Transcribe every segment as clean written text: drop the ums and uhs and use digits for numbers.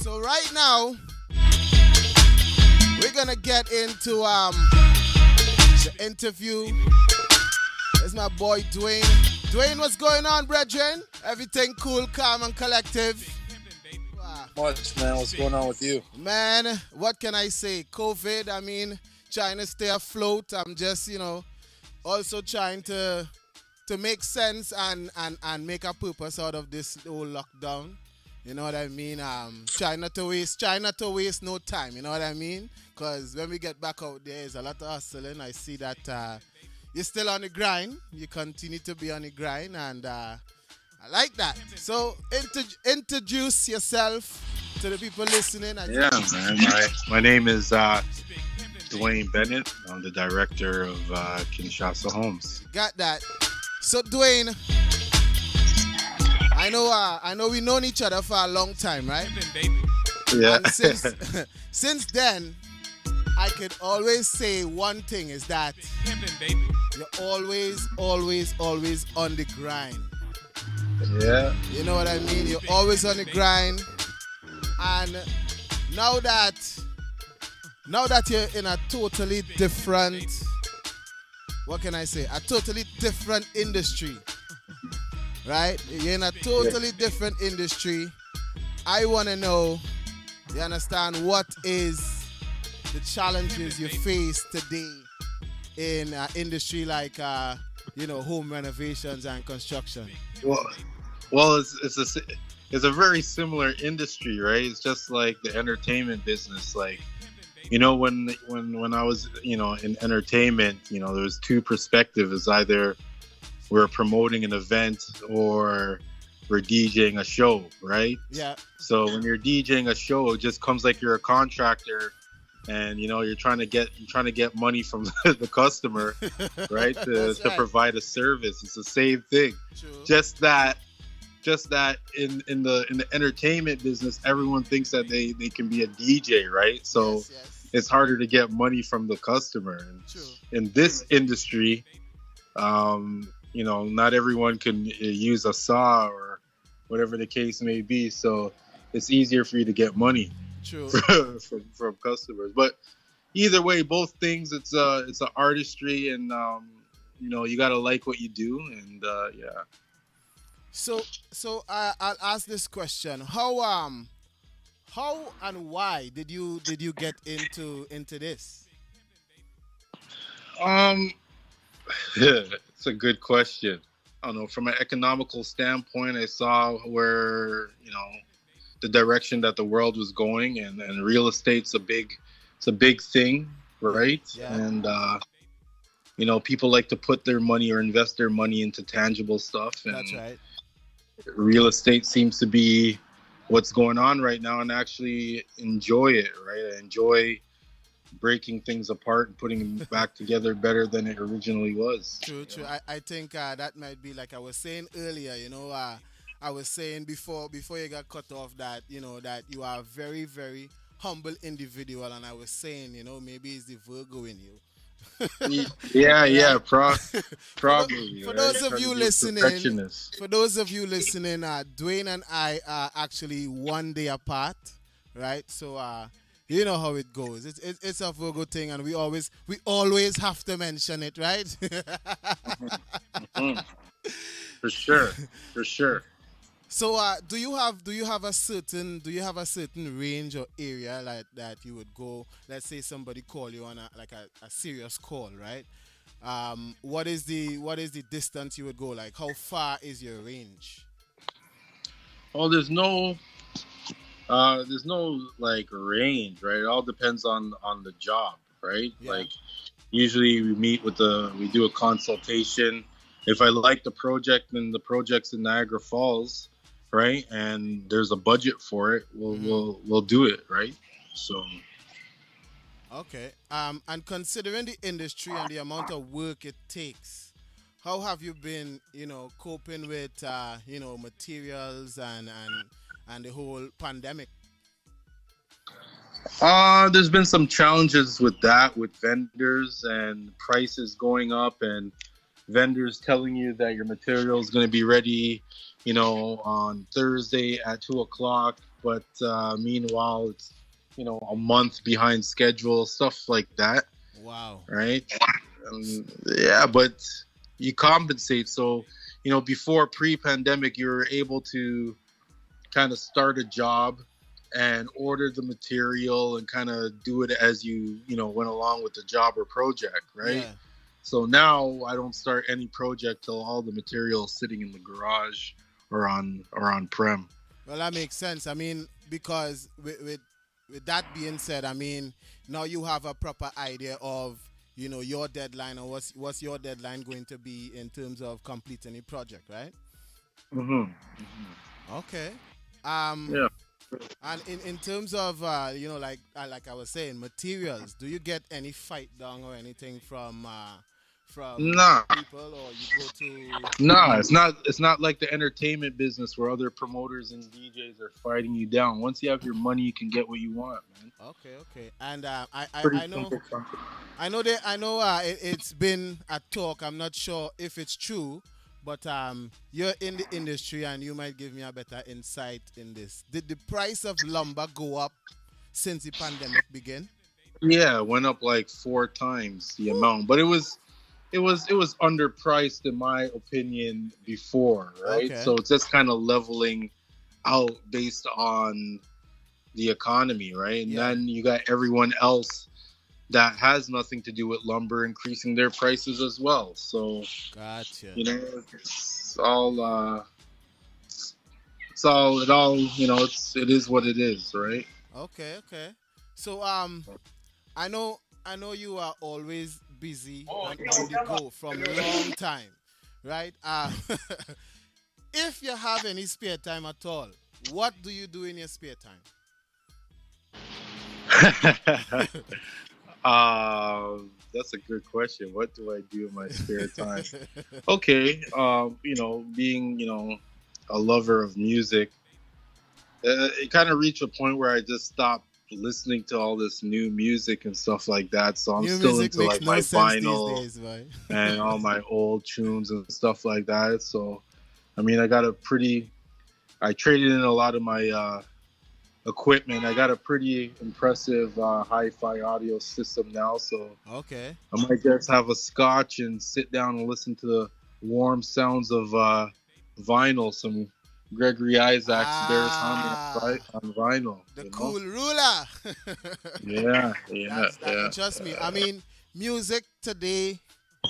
So right now, we're gonna get into the interview. It's my boy Dwain. Dwain, what's going on, brethren? Everything cool, calm, and collective? Much, man. What's going on with you? Man, what can I say? COVID, I mean, trying to stay afloat. I'm just, also trying to make sense and make a purpose out of this whole lockdown. You know what I mean? Try not to waste no time. You know what I mean? Because when we get back out there, there's a lot of hustling. I see that you're still on the grind. You continue to be on the grind, and I like that. So introduce yourself to the people listening. Yeah, man. My name is Dwain Bennett. I'm the director of Kinshasa Homes. Got that. So Dwain, I know we've known each other for a long time, right? Yeah. And since then, I could always say one thing is that you're always on the grind. Yeah. You know what I mean? You're always on the grind. And now that you're in a totally different, what can I say? A totally different industry. Right? You're in a totally different industry. I want to know, you understand, what is the challenges you face today in an industry like, home renovations and construction? Well, it's a very similar industry, right? It's just like the entertainment business. Like, when I was, in entertainment, there was two perspectives. Either we're promoting an event or we're DJing a show, right? Yeah. So when you're DJing a show, it just comes like you're a contractor, and you're trying to get money from the customer, right? To provide a service. It's the same thing. True. Just that in the entertainment business, everyone thinks that they can be a DJ, right? So yes. It's harder to get money from the customer. And True. in this industry, not everyone can use a saw or whatever the case may be. So it's easier for you to get money. True. from customers. But either way, both things, it's an artistry, and you got to like what you do, and yeah. So I'll ask this question: How and why did you get into this? It's a good question. I don't know. From an economical standpoint, I saw where the direction that the world was going, and real estate's a big thing, right? Yeah. And people like to put their money or invest their money into tangible stuff. And That's right. real estate seems to be what's going on right now, and actually enjoy it, right? I enjoy breaking things apart and putting them back together better than it originally was. True. I think that might be, like I was saying earlier, I was saying before you got cut off that, that you are a very, very humble individual, and I was saying, maybe it's the Virgo in you. Probably. For those of you listening, Dwain and I are actually 1 day apart, right? So you know how it goes. It's a Virgo thing, and we always have to mention it, right? Mm-hmm. For sure. So do you have a certain range or area like that you would go? Let's say somebody call you on a serious call, right? What is the distance you would go? Like, how far is your range? Oh, there's no like range, right? It all depends on the job, right? Yeah. Like, usually we do a consultation. If I like the project and the project's in Niagara Falls, right, and there's a budget for it, we'll do it, right? So. Okay. And considering the industry and the amount of work it takes, how have you been, coping with, materials and the whole pandemic? There's been some challenges with that, with vendors and prices going up, and vendors telling you that your material is going to be ready, on Thursday at 2:00, but meanwhile it's a month behind schedule, stuff like that, Wow. right? Yeah, but you compensate. So before pre-pandemic, you were able to kind of start a job and order the material and kind of do it as you went along with the job or project, right? Yeah. So now I don't start any project till all the material is sitting in the garage or on prem. Well, that makes sense. I mean, because with that being said, I mean, now you have a proper idea of your deadline, or what's your deadline going to be in terms of completing a project, right? Hmm. Okay. Um, Yeah. and in terms of like I was saying, materials, do you get any fight down or anything from Nah, people, or you go to? nah. It's not like the entertainment business where other promoters and DJs are fighting you down. Once you have your money, you can get what you want, man. Okay, okay. And Pretty I know. simple concept. It's been a talk. I'm not sure if it's true, but you're in the industry and you might give me a better insight in this. Did the price of lumber go up since the pandemic began? Yeah, it went up like 4 times the amount, but it was underpriced in my opinion before, right? Okay. So it's just kind of leveling out based on the economy, right? And Yeah. then you got everyone else that has nothing to do with lumber increasing their prices as well. So Gotcha. it is what it is, right? Okay, okay. So I know you are always busy and on the go from long time, right? If you have any spare time at all, what do you do in your spare time? That's a good question. What do I do in my spare time? Okay, being a lover of music, it kind of reached a point where I just stopped listening to all this new music and stuff like that. So I'm New still music into makes like no my sense these vinyl days, right? and all my old tunes and stuff like that. So I mean, I traded in a lot of my equipment. I got a pretty impressive hi-fi audio system now, so Okay. I might just have a scotch and sit down and listen to the warm sounds of vinyl, some Gregory Isaacs, Bears Harmony Ah, on vinyl. the cool ruler. Yeah, yeah, That's that. yeah. And trust me, I mean, music today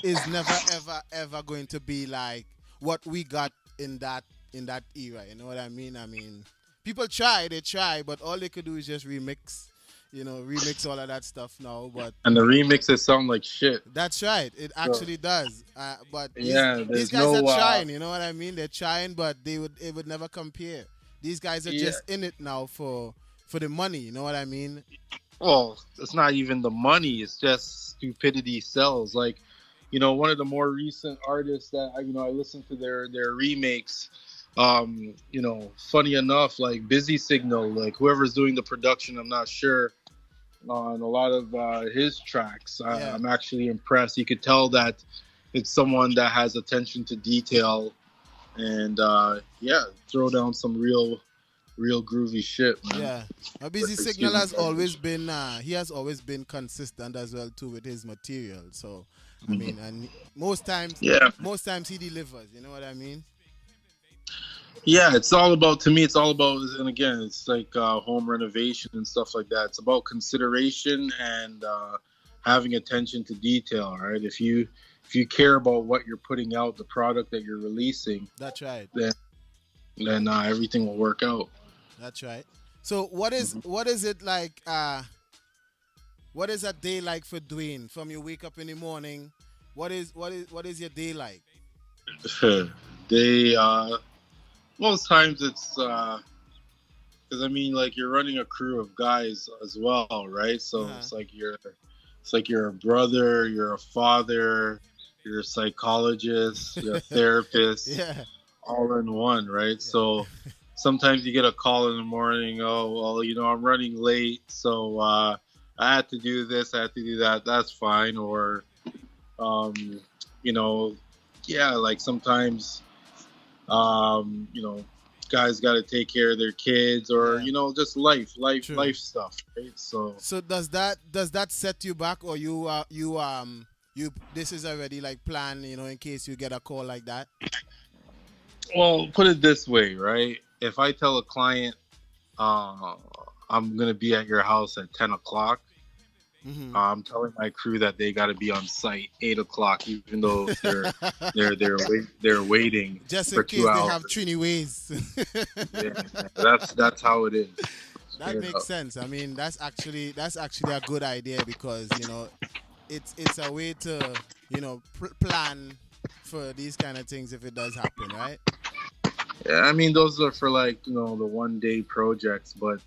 is never ever ever going to be like what we got in that era. You know what I mean? I mean, people try, but all they could do is just remix all of that stuff now. But And the remixes sound like shit. that's right, it So actually does. But these yeah, these there's guys are no trying. You know what I mean? They're trying, but it would never compare. These guys are yeah. just in it now for the money. You know what I mean? Well, it's not even the money; it's just stupidity sells. Like, one of the more recent artists that I listened to their remakes. Funny enough, like Busy Signal, like whoever's doing the production, I'm not sure on a lot of his tracks. Yeah. I'm actually impressed. You could tell that it's someone that has attention to detail, and yeah, throw down some real groovy shit, man. Yeah, a busy Excuse signal me. has always been he has always been consistent as well too with his material. So I Mhm. mean, and most times Yeah, he delivers. You know what I mean? yeah. It's all about to me. It's all about, and again, it's like home renovation and stuff like that. It's about consideration and having attention to detail. Right? If you care about what you're putting out, the product that you're releasing, That's right. then everything will work out. That's right. So what is it like? What is a day like for Dwayne? From you wake up in the morning, what is your day like? they most times it's because I mean, like, you're running a crew of guys as well, right? So Uh-huh. it's like you're a brother, you're a father, you're a psychologist, you're a therapist, Yeah. all in one, right? Yeah. So sometimes you get a call in the morning. Oh, well, I'm running late, so I had to do this, I had to do that. That's fine. Or um, you know, yeah, like sometimes, um, you know, guys got to take care of their kids, or Yeah. just life True. stuff, right? So, So does that set you back, or you this is already like planned, in case you get a call like that? well, put it this way, right? If I tell a client, uh, I'm gonna be at your house at 10 o'clock, Mm-hmm. I'm telling my crew that they got to be on site 8 o'clock, even though they're waiting Just in for two case they have hours. Trini ways. Yeah, that's how it is. That Straight makes up. sense. I mean, that's actually a good idea because it's a way to plan for these kind of things if it does happen, right? Yeah, I mean those are for like the 1 day projects, but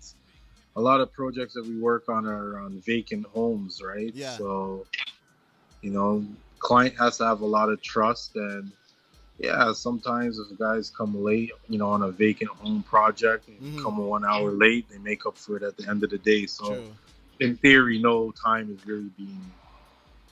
a lot of projects that we work on are on vacant homes, right? Yeah. So you know, client has to have a lot of trust, and yeah, sometimes if guys come late, on a vacant home project, and Mm-hmm. come 1 hour late, they make up for it at the end of the day. So True. in theory, no time is really being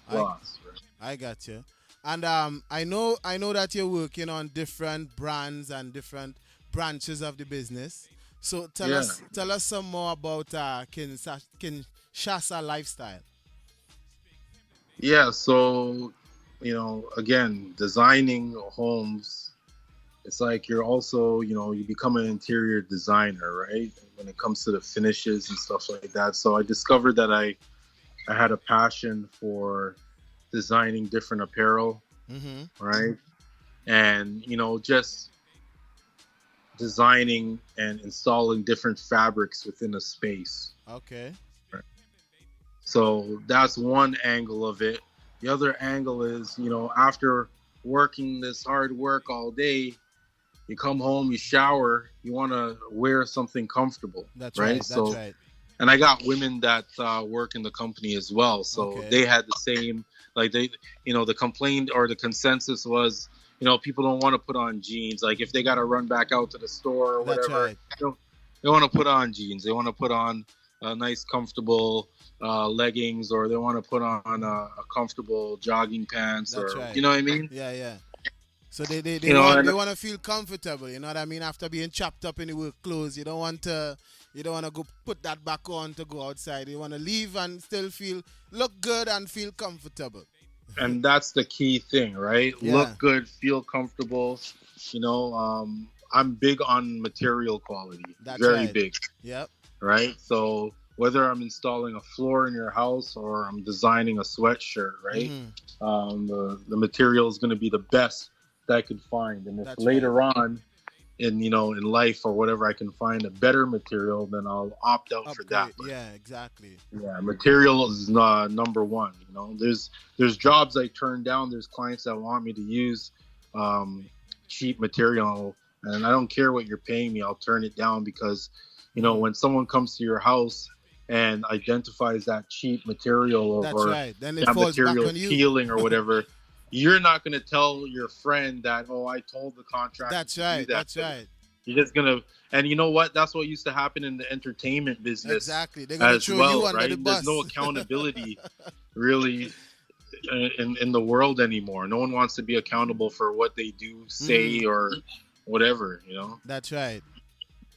I lost. Right? I got you. And I know that you're working on different brands and different branches of the business. So tell Yeah, us tell us some more about Kinshasa lifestyle. yeah. So again, designing homes, it's like you're also, you become an interior designer, right? When it comes to the finishes and stuff like that. So I discovered that I had a passion for designing different apparel, Mm-hmm. right? And just designing and installing different fabrics within a space. Okay. Right? So that's one angle of it. The other angle is, after working this hard work all day, you come home, you shower, you want to wear something comfortable, That's right? right. That's So, right. and I got women that work in the company as well, so Okay. they had the same, like the complaint or the consensus was, people don't want to put on jeans. Like if they got to run back out to the store or That's whatever, right. they want to put on jeans. They want to put on nice, comfortable leggings, or they want to put on a comfortable jogging pants, That's or right. what I mean? Yeah, yeah. So they You know, want and they want to feel comfortable, you know what I mean? After being chopped up in the work clothes, you don't want to go put that back on to go outside. You want to leave and still look good and feel comfortable. and that's the key thing, right? Yeah, Look good, feel comfortable. I'm big on material quality, that's very right. big, Yep. right? So whether I'm installing a floor in your house or I'm designing a sweatshirt, right? Hmm. The material is going to be the best that I could find, and if That's right. later on in life or whatever I can find a better material, then I'll opt out for that. Upgrade. But Yeah, exactly. yeah, material is number one. There's jobs I turn down. There's clients that want me to use um, cheap material, and I don't care what you're paying me. I'll turn it down because Hmm. when someone comes to your house and identifies that cheap material, That's or right. Then it that falls back material on is you. peeling or whatever, you're not going to tell your friend that, oh, I told the contractor That's to do right. that. That's right. You're just gonna, and you know what? That's what used to happen in the entertainment business Exactly. They're gonna as throw you well, under the right? There's no bus. accountability really in the world anymore. No one wants to be accountable for what they do, Hmm. say, or whatever. That's right.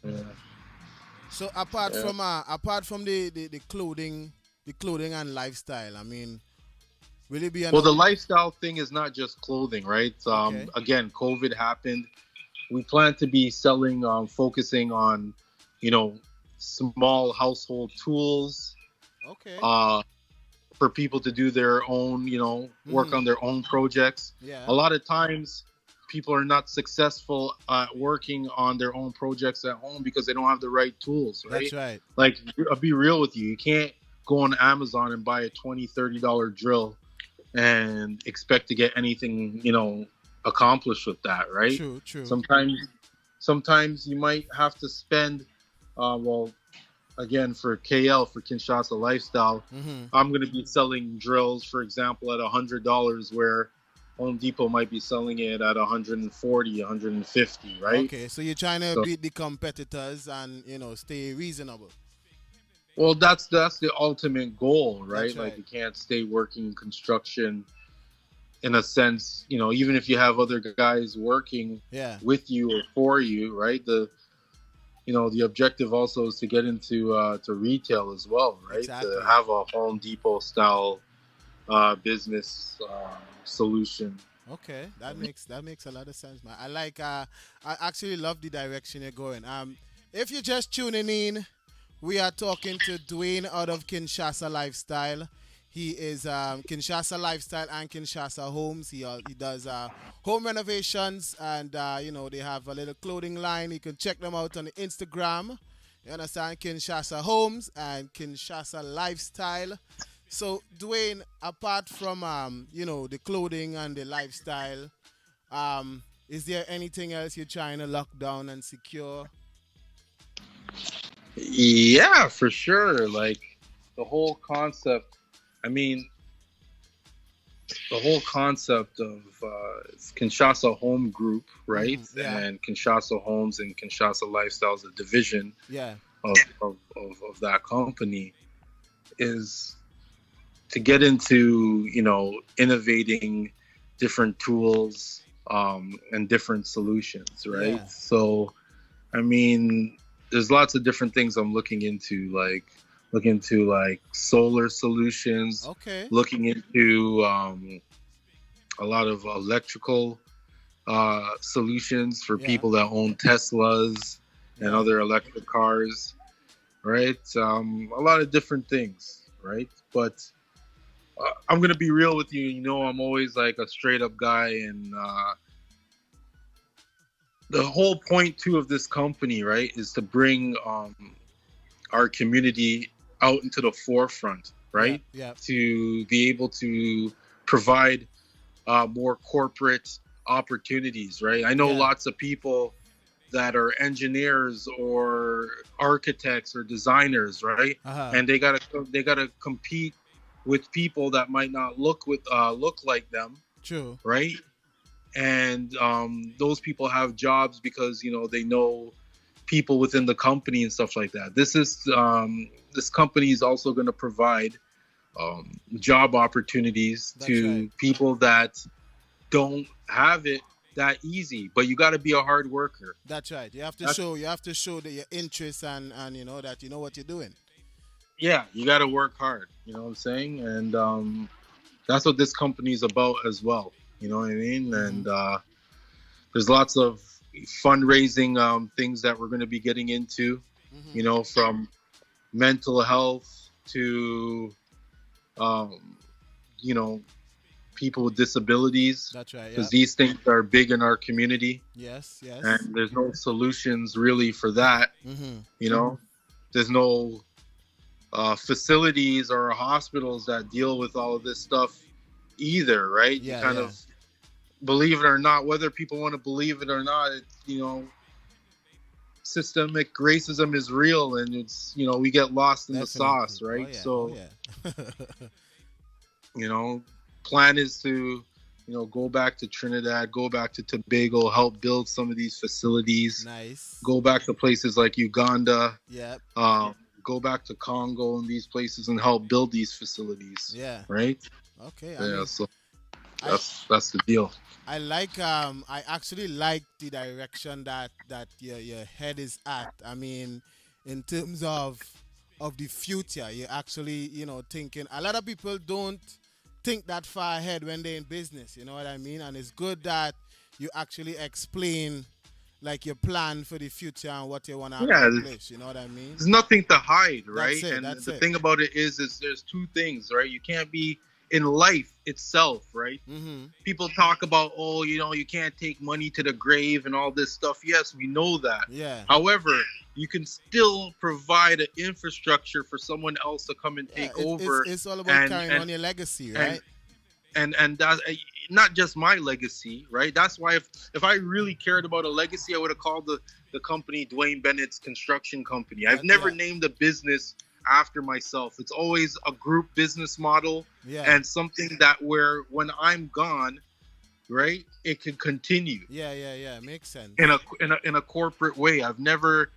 Yeah. So apart Yeah. from the clothing and lifestyle, I mean, will it be Well, another? the lifestyle thing is not just clothing, right? Okay. Again, COVID happened. We plan to be selling, focusing on, you know, small household tools, Okay. uh, for people to do their own, work Hmm. on their own projects. Yeah. A lot of times, people are not successful at working on their own projects at home because they don't have the right tools, That's right? right. Like, I'll be real with you. You can't go on Amazon and buy a $20, $30 drill and expect to get anything, accomplished with that, right? True. True. Sometimes you might have to spend, well, again, for KL, for Kinshasa lifestyle, Hmm. I'm going to be selling drills, for example, at $100, where Home Depot might be selling it at 140, 150, right? Okay. So you're trying to So, beat the competitors and stay reasonable. well, that's the ultimate goal, That's right? Like, right. you can't stay working construction in a sense, even if you have other guys working Yeah. with you or for you, right? the objective also is to get into to retail as well, right? To Exactly. have a Home Depot style business solution. Okay, that makes a lot of sense, man. I actually love the direction you're going. If you're just tuning in, we are talking to Dwain out of Kinshasa Lifestyle. He is Kinshasa Lifestyle and Kinshasa Homes. He does home renovations, and they have a little clothing line. You can check them out on the Instagram. You understand? Kinshasa Homes and Kinshasa Lifestyle. So, Dwayne, apart from the clothing and the lifestyle, is there anything else you're trying to lock down and secure? Yeah, for sure. Like the whole concept. I mean, the whole concept of Kinshasa Home Group, right? Yeah, And Kinshasa Homes and Kinshasa Lifestyles, a division yeah, of that company, is to get into, innovating different tools and different solutions, right? yeah. So, I mean, there's lots of different things I'm looking into like solar solutions, Okay. looking into a lot of electrical solutions for Yeah, people that own Teslas and yeah. other electric cars, right? A lot of different things, right? But I'm gonna be real with you. I'm always like a straight up guy, and the whole point too of this company, right, is to bring our community out into the forefront, Yeah, right? yeah, To be able to provide more corporate opportunities, right? I know yeah. lots of people that are engineers or architects or designers, right? Uh-huh. And they gotta compete with people that might not look like them, True. right? And those people have jobs because they know people within the company and stuff like that. This company is also going to provide job opportunities That's right. to people that don't have it that easy. But you got to be a hard worker. That's right. That's You have to show that your interest and that you know what you're doing. Yeah, you got to work hard. You know what I'm saying? And that's what this company is about as well. You know what I mean? Hmm. And there's lots of fundraising things that we're going to be getting into. Hmm. From mental health to um, you know people with disabilities, That's right. because Yeah. these things are big in our community, Yes. Yes. and there's no solutions really for that. Hmm. You know, there's no facilities or hospitals that deal with all of this stuff either, right? You Yeah. kind Yeah. of believe it or not, whether people want to believe it or not, systemic racism is real, and we get lost in the Definitely. sauce, Oh right? yeah. Oh So, yeah. you know, plan is to, go back to Trinidad, go back to Tobago, help build some of these facilities, Nice. go back to places like Uganda, Yep. go back to Congo and these places and help build these facilities, Yeah. right? Okay. Yeah, so I that's the deal. I actually like the direction that your head is at. I mean, in terms of the future, you're actually, thinking a lot of people don't think that far ahead when they're in business, you know what I mean? And it's good that you actually explain like your plan for the future and what you want to Yeah, accomplish, you know what I mean? there's nothing to hide, That's right? it, And that's the it. thing about it is there's two things, right? You can't be in life itself, right? Mhm. People talk about, oh, you can't take money to the grave and all this stuff. Yes, we know that. Yeah. However, you can still provide an infrastructure for someone else to come and Yeah, take it's it's over, it's all about and carrying and on your legacy, and right? and that's not just my legacy, right? That's why if I really cared about a legacy, I would have called the company Dwayne Bennett's Construction Company. I've never Yeah. named a business after myself. It's always a group business model, Yeah. and something that where when I'm gone, right, it can continue Yeah. Makes sense. in a corporate way. I've never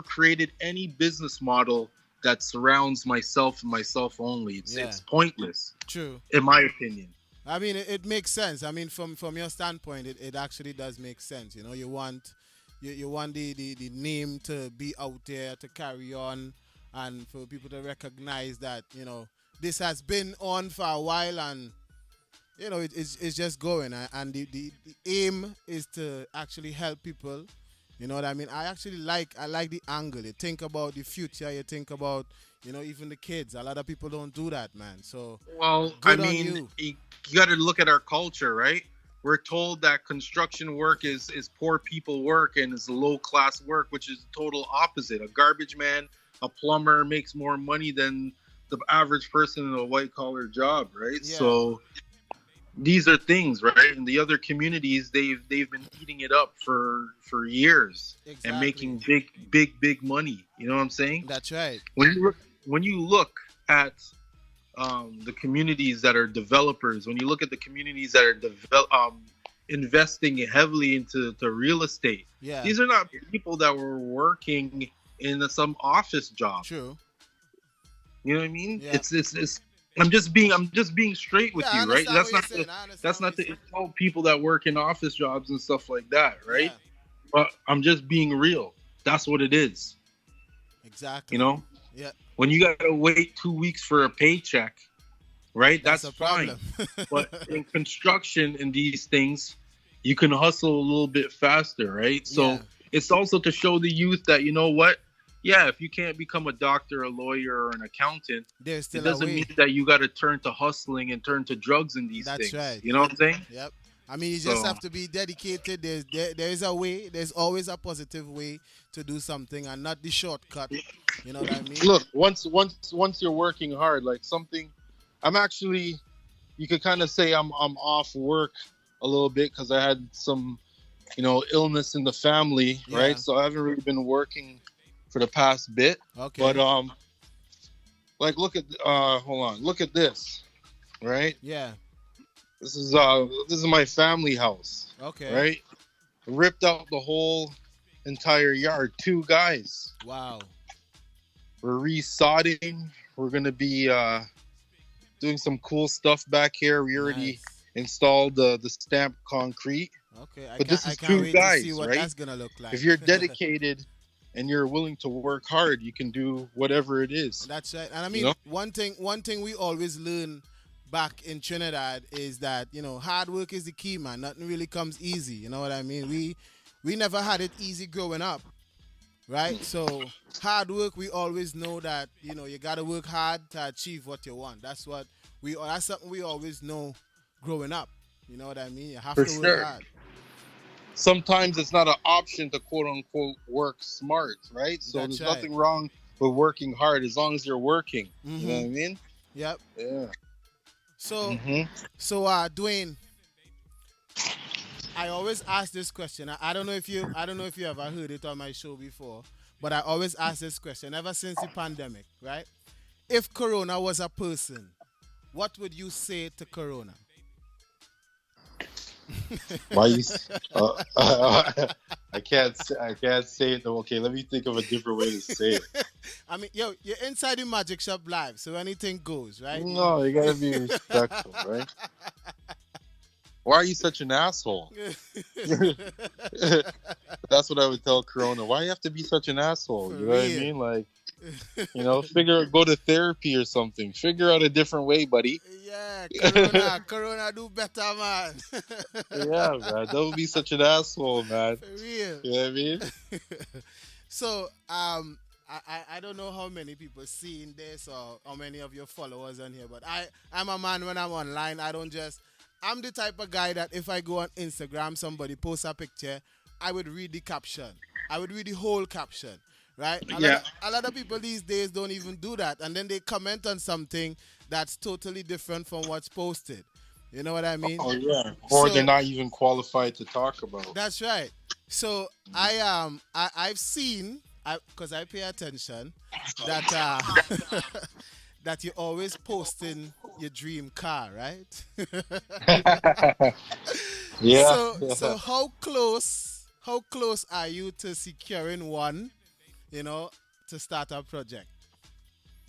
created any business model that surrounds myself and myself only. It's Yeah. it's pointless, True. in my opinion. I mean, it makes sense. I mean, from your standpoint, it actually does make sense. You you want the name to be out there to carry on, and for people to recognize that this has been on for a while, and it's just going, and the aim is to actually help people. You know what I mean? I like the angle. You think about the future. You think about even the kids. A lot of people don't do that, man. So Well, I good on mean, you. you got to look at our culture, right? We're told that construction work is poor people work and is low class work, which is the total opposite. A garbage man, a plumber makes more money than the average person in a white collar job, right? Yeah, So these are things, right? In the other communities, they've been eating it up for years and exactly. making big money. You know what I'm saying? That's right. When you look at the communities that are developers, when you look at the communities that are investing heavily into real estate, Yeah, these are not people that were working in some office job. true. You know what I mean? Yeah. It's I'm just being straight with Yeah, I you, right? understand what you're saying. I That's understand what not you're to saying. insult people that work in office jobs and stuff like that, Yeah, right? But I'm just being real. That's what it is. You exactly. know, Yeah, when you gotta wait 2 weeks for a paycheck, right? that's That's a fine. problem. But in construction and these things, you can hustle a little bit faster, right? Yeah, So it's also to show the youth that you know what? Yeah, if you can't become a doctor, a lawyer, or an accountant, there's it still a doesn't mean way. that you got to turn to hustling and turn to drugs in these That's things. right. You know what I'm saying? Yep. I mean, you just So have to be dedicated. There is a way. There's always a positive way to do something, and not the shortcut. You know what I mean? look, once you're working hard, like something, I'm actually, you could kind of say I'm off work a little bit because I had some, illness in the family, right? Yeah. So I haven't really been working for the past bit. But Okay. like hold on, look at this, right? Yeah. This is my family house, Okay. right? Ripped out the whole entire yard. Two guys. Wow. We're resodding. We're gonna be doing some cool stuff back here. We already Nice. installed the stamped concrete. Okay. But this I is can't two wait to see guys, what right? that's gonna look like. If you're dedicated and you're willing to work hard, you can do whatever it is. That's right. And I You mean, know? one thing we always learn back in Trinidad is that hard work is the key, man. Nothing really comes easy. You know what I mean? We never had it easy growing up, right? So hard work, we always know that you gotta work hard to achieve what you want. That's something we always know growing up. You know what I mean? You have For to work sure. hard. Sometimes it's not an option to quote unquote work smart, right? So That's there's right. nothing wrong with working hard as long as you're working. You know what Mhm. I mean? Yep. Yeah. So hmm so Dwayne, I always ask this question. I don't know if you ever heard it on my show before, but I always ask this question ever since the pandemic, right? If Corona was a person, what would you say to Corona? Why you? I can't say it though. Okay, let me think of a different way to say it. I mean, yo, you're inside the magic shop live, so anything goes, right? No, you gotta be respectful, right? Why are you such an asshole? That's what I would tell Corona. Why you have to be such an asshole? For You know what I real. mean? Like, go to therapy or something. Figure out a different way, buddy. Yeah, Corona do better, man. Yeah, man. Don't be such an asshole, man. For real. You know what I mean? So, I don't know how many people seeing this or how many of your followers on here, but I'm a man when I'm online. I'm the type of guy that if I go on Instagram, somebody posts a picture, I would read the caption. I would read the whole caption, right? Yeah. A lot of people these days don't even do that, and then they comment on something that's totally different from what's posted. You know what I mean? Oh yeah. Or So they're not even qualified to talk about. that's right. So I've seen, because I pay attention, that that you're always posting your dream car, right? Yeah. So how close are you to securing one, to start a project?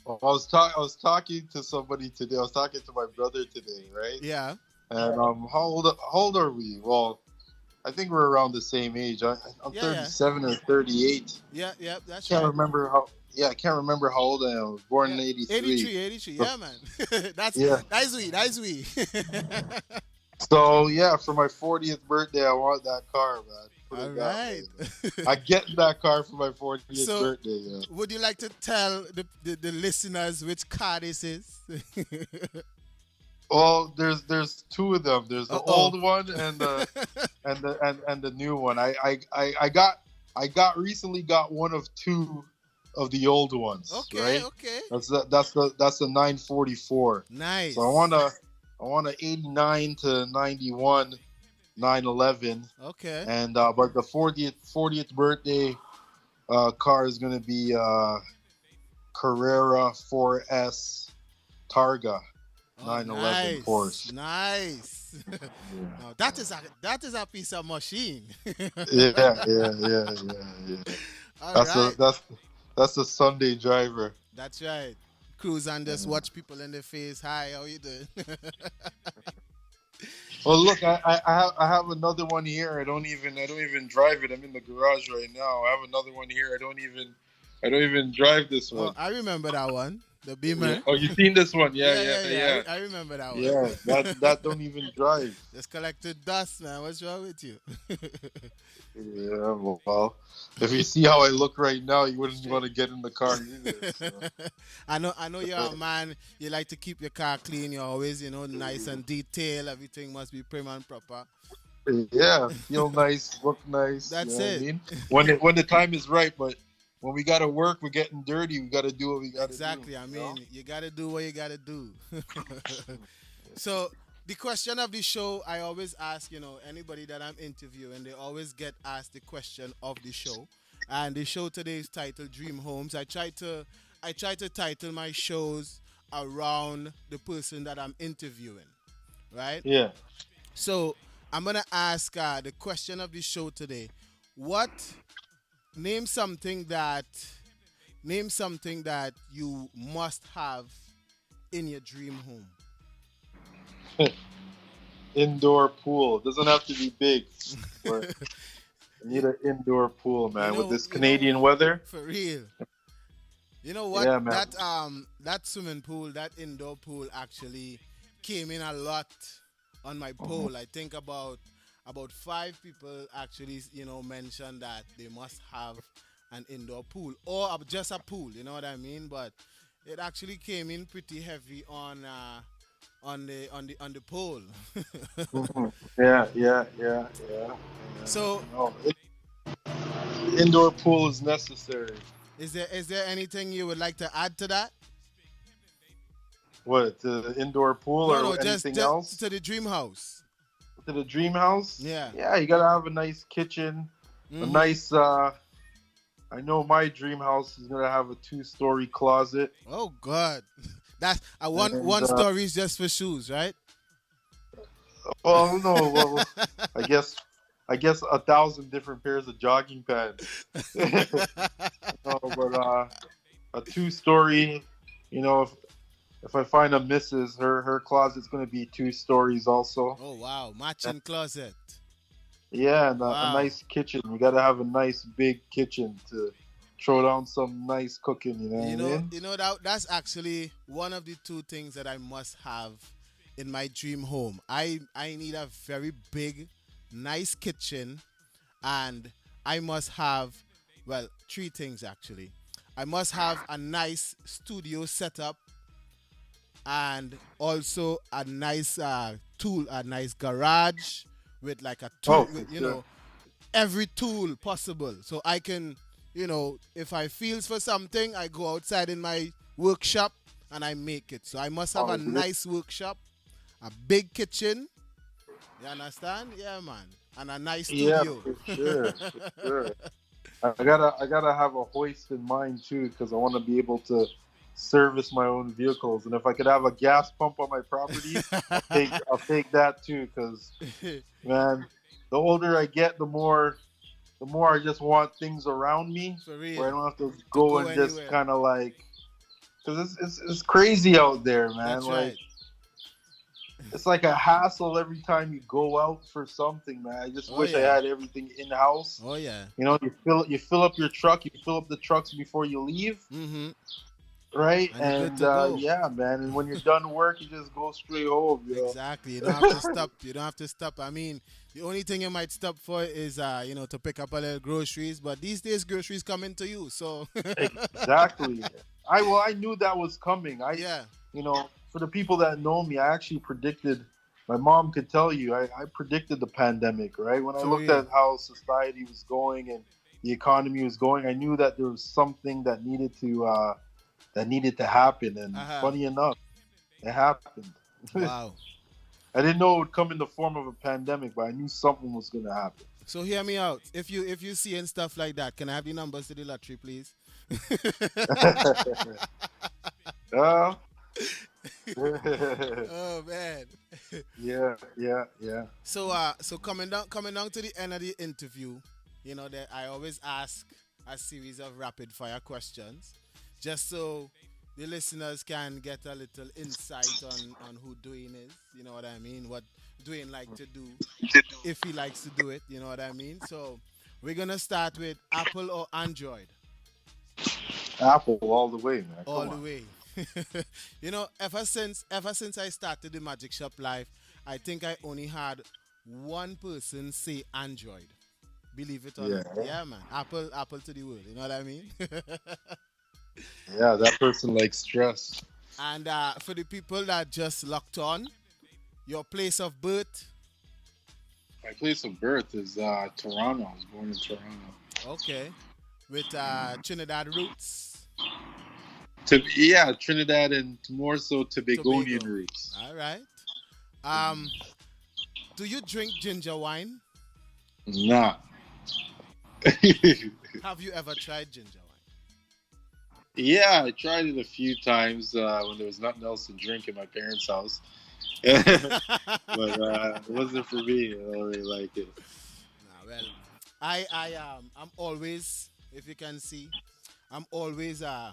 Well, I was talking to somebody today. I was talking to my brother today, right? Yeah. And how old are we? Well, I think we're around the same age. I'm Yeah, yeah, 37 or 38. yeah, yeah. That's Can't right. remember how. Yeah, I can't remember how old I am. I was born Yeah, in '83. 83, 83. So, Yeah, man. that's yeah. that's we. That's we. So yeah, for my 40th birthday, I want that car, man. Put All it that way. right. Man. I get that car for my 40th So, birthday. Yeah. would you like to tell the listeners which car this is? Well, there's two of them. There's the Uh-oh. old one and the new one. I got recently got one of two of the old ones. Okay, Right. okay. That's the 944. Nice. So I want a 89 to 91 911. Okay. And but the 40th birthday car is gonna be Carrera 4S Targa. Oh, 911 nice. Porsche. Nice. No, that is a piece of machine. Yeah. All That's right. that's a Sunday driver. That's right. Cruise and just watch people in the face. Hi, how you doing? Well, look, I have another one here. I don't even drive it. I'm in the garage right now. I have another one here. I don't even drive this Oh, one. I remember that one. The Beamer. Yeah. Oh, you seen this one? Yeah. I remember that one. Yeah, that don't even drive. Just collected dust, man. What's wrong with you? Yeah, well, if you see how I look right now, you wouldn't want to get in the car either. So. I know you're a man. You like to keep your car clean. You're always, nice and detailed. Everything must be prim and proper. Yeah, feel nice, look nice. That's you know it. What I mean? When the time is right, but when we gotta work, we're getting dirty. We gotta do what we gotta do. Exactly. I mean, you gotta do what you gotta do. So the question of the show, I always ask, anybody that I'm interviewing, they always get asked the question of the show. And the show today is titled Dream Homes. I try to title my shows around the person that I'm interviewing, right? Yeah. So I'm gonna ask the question of the show today. What name something that you must have in your dream home? Indoor pool. It doesn't have to be big, but you need an indoor pool, man. With this Canadian weather. For real. You know what? Yeah, man. That swimming pool, that indoor pool actually came in a lot on my poll. I think about 5 people actually, mentioned that they must have an indoor pool or just a pool. You know what I mean? But it actually came in pretty heavy on the poll. Yeah. So, indoor pool is necessary. is there anything you would like to add to that? What, to the indoor pool No, or just anything else? to the dream house. To the dream house? Yeah. Yeah, you gotta have a nice kitchen, a nice. I know my dream house is gonna have a 2-story closet. Oh God, that's one story is just for shoes, right? Oh no, well, I guess 1,000 different pairs of jogging pants. No, but a 2-story, if I find a missus, her closet's gonna be 2 stories also. Oh wow, matching closet. Yeah, and Wow. a nice kitchen. You gotta have a nice big kitchen to throw down some nice cooking. You know what I mean? That's actually one of the 2 things that I must have in my dream home. I need a very big, nice kitchen, and I must have 3 things actually. I must have a nice studio setup, and also a nice a nice garage with like a tool, every tool possible. So I can, if I feels for something, I go outside in my workshop and I make it. So I must have a nice workshop, a big kitchen. You understand? Yeah, man. And a nice studio. Yeah, for sure. I gotta have a hoist in mind too, because I want to be able to service my own vehicles, and if I could have a gas pump on my property, I'll take that too. Because man, the older I get, the more I just want things around me, where I don't have to go and anywhere. Just kind of like, because it's crazy out there, man. That's like, right. it's like a hassle every time you go out for something, man. I just Oh wish I yeah. had everything in house. Oh yeah. You know, you fill up your truck, you fill up the trucks before you leave, Mm-hmm. right? And you're good And to go. yeah, man. And when you're done work, you just go straight home. Exactly. You don't have to stop. You don't have to stop. I mean, the only thing you might stop for is, to pick up a little groceries. But these days, groceries coming to you. So, Exactly. I knew that was coming. yeah. For the people that know me, I actually predicted. My mom could tell you, I predicted the pandemic, right? When I For looked real. at how society was going and the economy was going, I knew that there was something that needed to happen. And Uh-huh. funny enough, it happened. Wow. I didn't know it would come in the form of a pandemic, but I knew something was going to happen. So hear me out. If you see and stuff like that, can I have the numbers to the lottery, please? uh, Oh man. yeah, yeah, yeah. So coming down to the end of the interview, that I always ask a series of rapid fire questions, just so the listeners can get a little insight on who Dwayne is. You know what I mean? What Dwayne like to do, if he likes to do it. You know what I mean? So we're gonna start with Apple or Android, Apple all the way, man. all Come the on. way. Ever since I started the Magic Shop Life, I think I only had one person say Android. Believe it or Yeah, not. Yeah, man. Apple to the world. You know what I mean? yeah. That person likes stress. And for the people that just locked on, your place of birth. My place of birth is Toronto. I was born in Toronto. Okay. With Trinidad roots. Yeah, Trinidad and more so Tobago. Tobagonian roots. All right. Um, do you drink ginger wine? Nah. Have you ever tried ginger Yeah, I tried it a few times when there was nothing else to drink in my parents' house. But wine? it wasn't for me. I don't really like it. Nah, well, I'm always, if you can see, I'm always Yeah,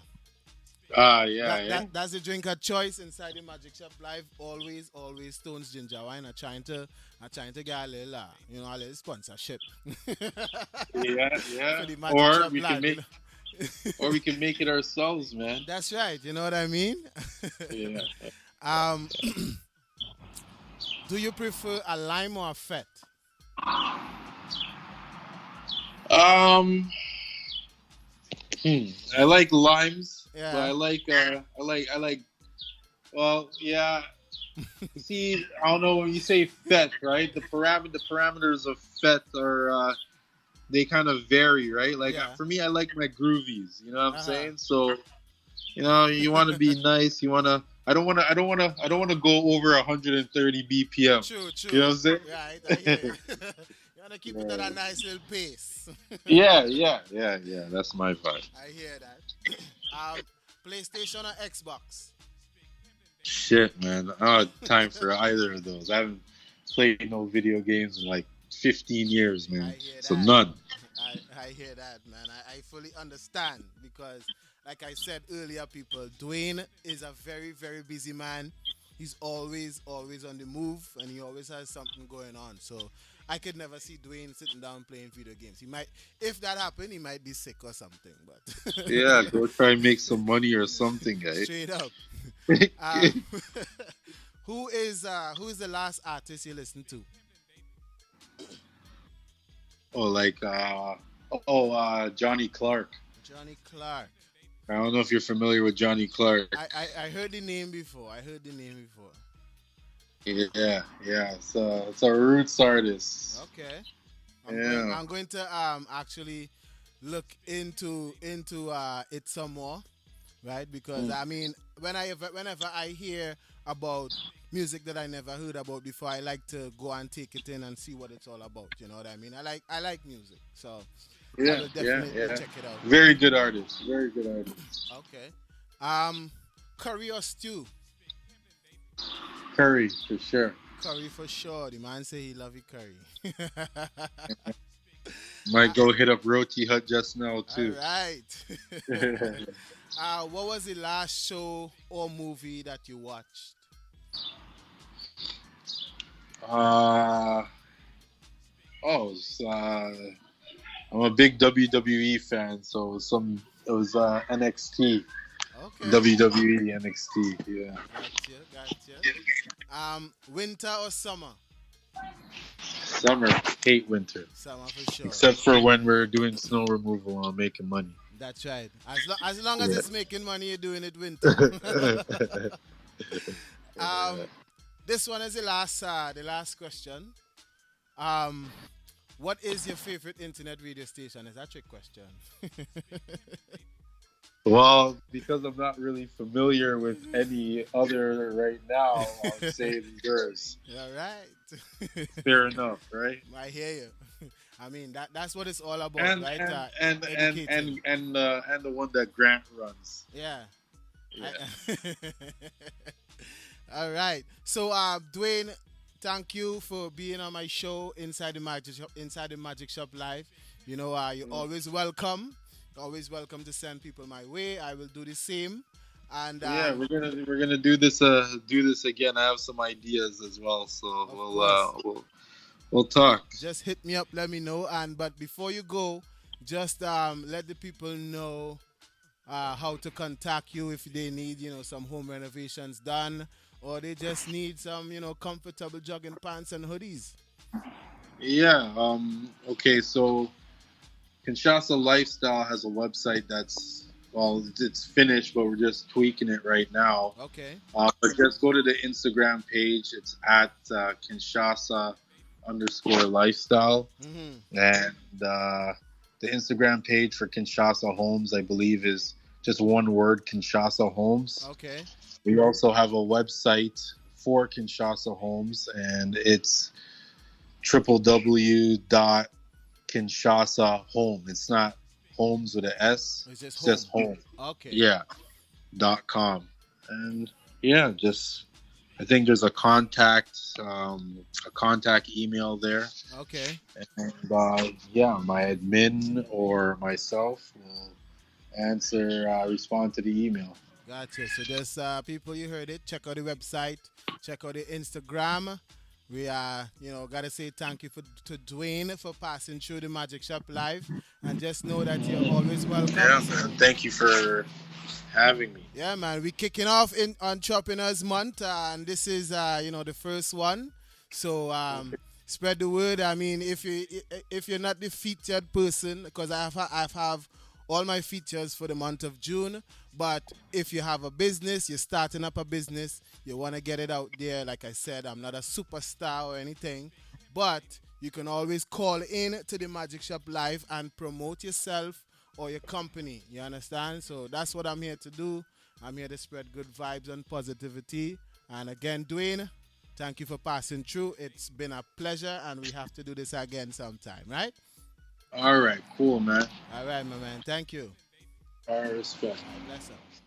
yeah. that's the drink of choice inside the Magic Shop Live. Always Stones ginger wine. I'm trying to get a little a little sponsorship Yeah, for yeah. the Magic Shop Live. Or we can make it ourselves, man. That's right. You know what I mean? Yeah. um, do you prefer a lime or a fete? Um, I like limes, but Yeah. I like. Well, yeah. See, I don't know when you say fet, right? The parameters of fet are they kind of vary, right? Like Yeah. for me, I like my groovies. You know what I'm Uh-huh. saying? So you want to be nice. You want to. I don't want to go over 130 BPM. True, You know true. what I'm saying? Right, I hear you. You want to keep it at a nice little pace. Yeah, yeah, yeah, yeah. That's my vibe. I hear that. PlayStation or Xbox? Shit, man. I don't have time for either of those. I haven't played no video games in like 15 years, I man. hear So that. none. I hear that, man. I fully understand because, like I said earlier, people, Dwayne is a very, very busy man. He's always on the move and he always has something going on. So I could never see Dwayne sitting down playing video games. He might, if that happened, he might be sick or something, but Yeah, go try and make some money or something, guys. straight up. Um, who is the last artist you listened to? Oh, like Johnny Clark. Johnny Clark. I don't know if you're familiar with Johnny Clark. I heard the name before. I heard the name before. Yeah, yeah. It's a roots artist. Okay. I'm going. Yeah. I'm going to actually look into it some more, right? Because I mean, whenever I hear about music that I never heard about before, I like to go and take it in and see what it's all about. You know what I mean? I like music, so I Yeah, will yeah, definitely yeah. check it out. Very good artist. Very good artist. Okay. Curry or stew? Curry for sure. Curry for sure. The man say he love it curry. Might go hit up Roti Hut just now All too. right. What was the last show or movie that you watched? Uh, I'm a big WWE fan, so it was NXT, Okay. WWE NXT. Yeah, Gotcha, gotcha. Winter or summer? summer. Hate winter, Summer for sure. except for when we're doing snow removal and making money. That's right. As long as Yeah. it's making money, you're doing it winter. um, this one is the last question. Um, what is your favorite internet radio station? Is that a trick question? Well, because I'm not really familiar with any other right now, I'll say yours. All right. Fair enough, right? I hear you. I mean that's what it's all about, And right? and and and Educating. and the one that Grant runs. Yeah. Yeah. All right. So, Dwayne, thank you for being on my show Inside the Magic Shop Live. You know, you're always welcome. Always welcome to send people my way. I will do the same. And Yeah, we're gonna do this again. I have some ideas as well, so of we'll course, we'll talk. just hit me up. Let me know. And but before you go, just let the people know how to contact you if they need, some home renovations done, or they just need some, comfortable jogging pants and hoodies. Yeah. Okay. So Kinshasa Lifestyle has a website that's it's finished, but we're just tweaking it right now. Okay. But just go to the Instagram page. It's at Kinshasa underscore lifestyle. And the Instagram page for Kinshasa Homes, I believe, is just one word, Kinshasa Homes. Okay. We also have a website for Kinshasa Homes, and it's www.kinshasa home. It's not homes with an S. It's Just home. home. Okay. Yeah. .com. And yeah, just I think there's a contact email there. Okay. And yeah, my admin or myself will respond to the email. Gotcha. So there's people, you heard it. Check out the website. Check out the Instagram. We gotta say thank you to Dwayne for passing through the Magic Shop Live, and just know that you're always welcome. Yeah, So, man. Thank you for having me. yeah, man, we kicking off in Entrepreneurs Month, and this is the first one. So spread the word. I mean, if you're not the featured person, because I have all my features for the month of June. But if you have a business, you're starting up a business, you want to get it out there. Like I said, I'm not a superstar or anything, but you can always call in to the Magic Shop Live and promote yourself or your company. You understand? So that's what I'm here to do. I'm here to spread good vibes and positivity. And again, Dwayne, thank you for passing through. It's been a pleasure, and we have to do this again sometime, right? All right, cool, man. All right, my man. Thank you. All right, respect. God bless us.